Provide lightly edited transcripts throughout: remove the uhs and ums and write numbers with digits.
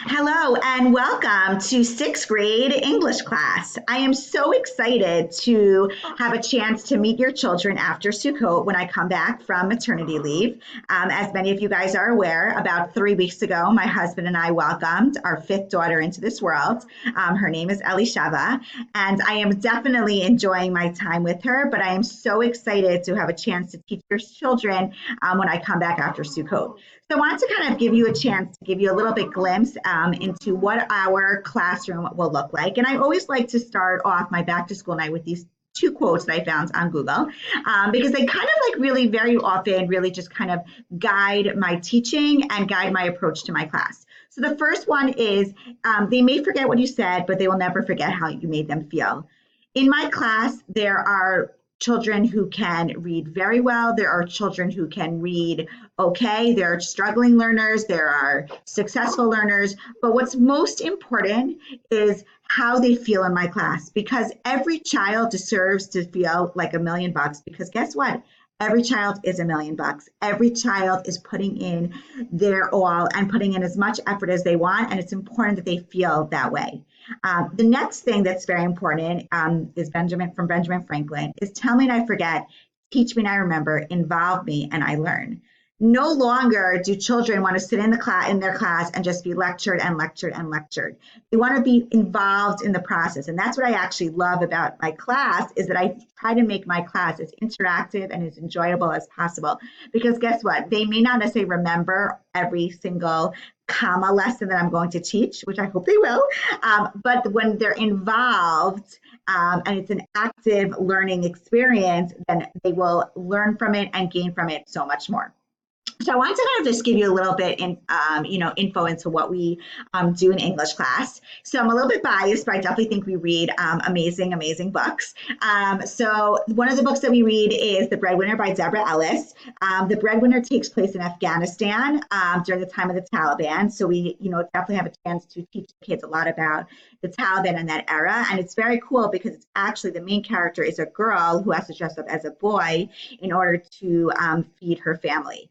Hello and welcome to sixth grade English class. I am so excited to have a chance to meet your children after Sukkot when I come back from maternity leave. As many of you guys are aware, about 3 weeks ago, my husband and I welcomed our fifth daughter into this world. Her name is Elishava, and I am definitely enjoying my time with her, but I am so excited to have a chance to teach your children when I come back after Sukkot. So I wanted to kind of give you a chance to give you a little bit glimpse into what our classroom will look like. And I always like to start off my back to school night with these two quotes that I found on Google because they kind of like really very often really just kind of guide my teaching and guide my approach to my class. So the first one is they may forget what you said, but they will never forget how you made them feel. In my class, there are children who can read very well. There are children who can read okay. There are struggling learners. There are successful learners. But what's most important is how they feel in my class, because every child deserves to feel like $1,000,000, because guess what? Every child is $1,000,000. Every child is putting in their all and putting in as much effort as they want, and it's important that they feel that way. The next thing that's very important is Benjamin Franklin, is tell me and I forget, teach me and I remember, involve me and I learn. No longer do children want to sit in their class and just be lectured and lectured and lectured. They want to be involved in the process. And that's what I actually love about my class, is that I try to make my class as interactive and as enjoyable as possible. Because guess what? They may not necessarily remember every single comma lesson that I'm going to teach, which I hope they will. But when they're involved, and it's an active learning experience, then they will learn from it and gain from it so much more. So I wanted to kind of just give you a little bit info into what we do in English class. So I'm a little bit biased, but I definitely think we read amazing books. So one of the books that we read is The Breadwinner by Deborah Ellis. The Breadwinner takes place in Afghanistan during the time of the Taliban. So we, definitely have a chance to teach the kids a lot about the Taliban and that era. And it's very cool because it's actually the main character is a girl who has to dress up as a boy in order to feed her family.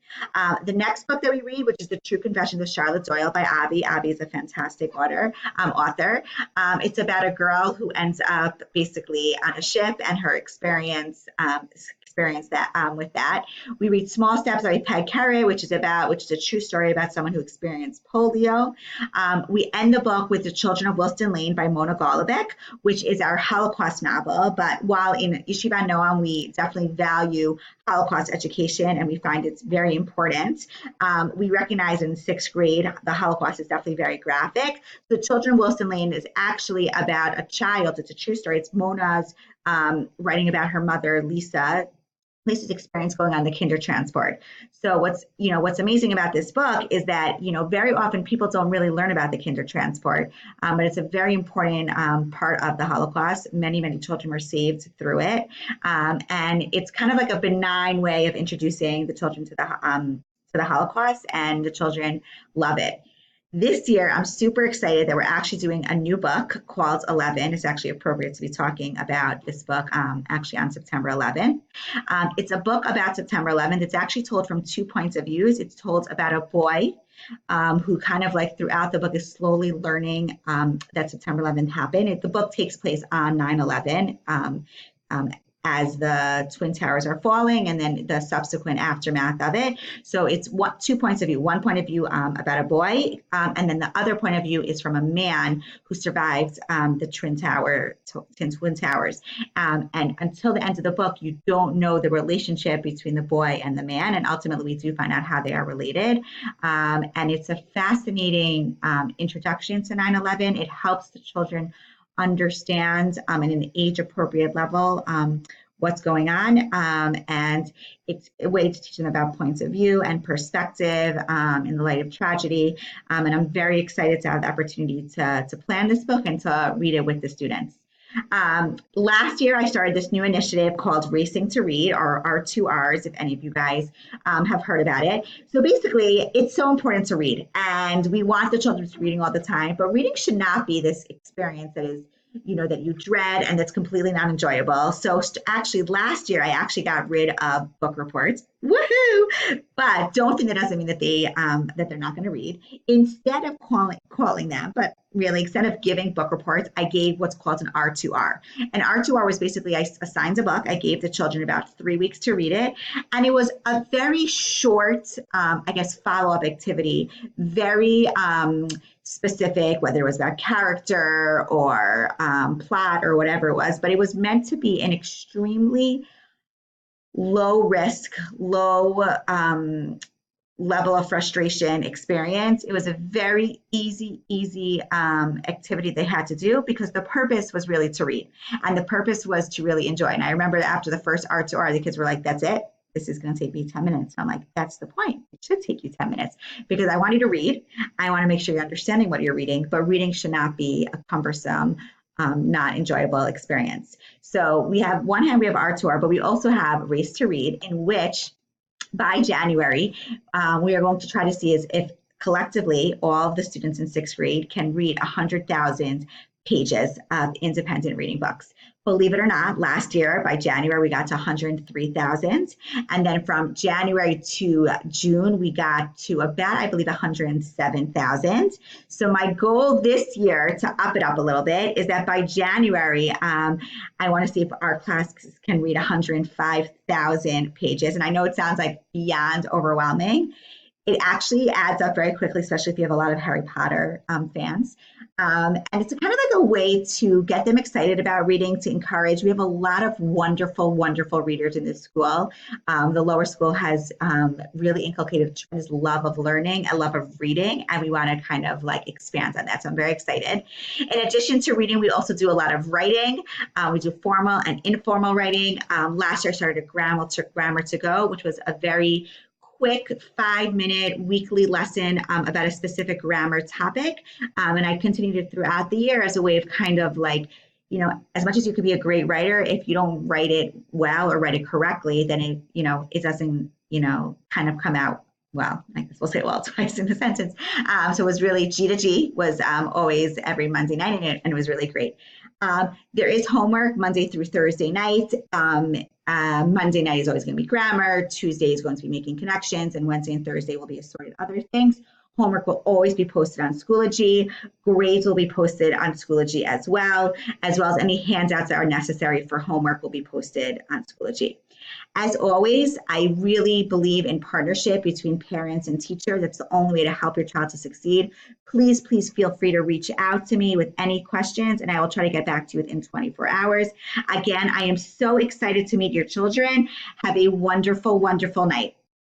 The next book that we read, which is The True Confessions of Charlotte Doyle by Abby. Abby is a fantastic author. It's about a girl who ends up basically on a ship and her experience that with that. We read Small Steps by Peg Carey, which is a true story about someone who experienced polio. We end the book with The Children of Wilston Lane by Mona Golubic, which is our Holocaust novel. But while in Yeshiva Noam, we definitely value Holocaust education and we find it's very important. We recognize in sixth grade, the Holocaust is definitely very graphic. The Children of Wilston Lane is actually about a child. It's a true story. It's Mona's writing about her mother, Lisa's experience going on the kinder transport. So what's amazing about this book is that, very often people don't really learn about the kinder transport, but it's a very important part of the Holocaust. Many children were saved through it. And it's kind of like a benign way of introducing the children to the Holocaust, and the children love it. This year, I'm super excited that we're actually doing a new book called 11. It's actually appropriate to be talking about this book actually on September 11th. It's a book about September 11th. It's actually told from two points of view. It's told about a boy who kind of like throughout the book is slowly learning that September 11th happened. The book takes place on 9/11. As the Twin Towers are falling and then the subsequent aftermath of it. So it's two points of view. One point of view about a boy, and then the other point of view is from a man who survived the Twin Towers. And until the end of the book, you don't know the relationship between the boy and the man. And ultimately, we do find out how they are related. And it's a fascinating introduction to 9/11. It helps the children understand in an age appropriate level what's going on, and it's a way to teach them about points of view and perspective in the light of tragedy, and I'm very excited to have the opportunity to plan this book and to read it with the students. Last year, I started this new initiative called Racing to Read, or R2Rs, if any of you guys have heard about it. So basically, it's so important to read, and we want the children to be reading all the time, but reading should not be this experience that is that you dread and that's completely not enjoyable. So actually last year I actually got rid of book reports. Woohoo! But don't think that doesn't mean that they're not going to read. Instead of calling them, but really instead of giving book reports, I gave what's called an R2R. And R2R was basically I assigned a book. I gave the children about 3 weeks to read it, and it was a very short, I guess, follow-up activity, very specific, whether it was about character or plot or whatever it was, but it was meant to be an extremely low risk, low level of frustration experience. It was a very easy activity they had to do because the purpose was really to read and the purpose was to really enjoy. And I remember after the first R2R, the kids were like, that's it. This is going to take me 10 minutes. I'm like, that's the point. It should take you 10 minutes because I want you to read. I want to make sure you're understanding what you're reading, but reading should not be a cumbersome, not enjoyable experience. So we have R2R, but we also have Race to Read, in which by January, we are going to try to see if collectively all of the students in sixth grade can read 100,000 pages of independent reading books. Believe it or not, last year by January, we got to 103,000. And then from January to June, we got to about, I believe, 107,000. So my goal this year to up it up a little bit is that by January, I want to see if our class can read 105,000 pages. And I know it sounds like beyond overwhelming. It actually adds up very quickly, especially if you have a lot of Harry Potter fans. And it's kind of like a way to get them excited about reading, to encourage. We have a lot of wonderful, wonderful readers in this school. The lower school has really inculcated a tremendous love of learning, a love of reading, and we want to kind of like expand on that. So I'm very excited. In addition to reading, we also do a lot of writing. We do formal and informal writing. Last year I started a Grammar to Go, which was a very quick 5-minute weekly lesson about a specific grammar topic. And I continued it throughout the year as a way of kind of like, as much as you could be a great writer, if you don't write it well or write it correctly, then it doesn't, kind of come out well. I guess we'll say well twice in a sentence. So it was really G to G was always every Monday night, and it was really great. There is homework Monday through Thursday night. Monday night is always going to be grammar. Tuesday is going to be making connections, and Wednesday and Thursday will be assorted other things. Homework will always be posted on Schoology. Grades will be posted on Schoology as well as any handouts that are necessary for homework will be posted on Schoology. As always, I really believe in partnership between parents and teachers. It's the only way to help your child to succeed. Please feel free to reach out to me with any questions, and I will try to get back to you within 24 hours. Again, I am so excited to meet your children. Have a wonderful, wonderful night.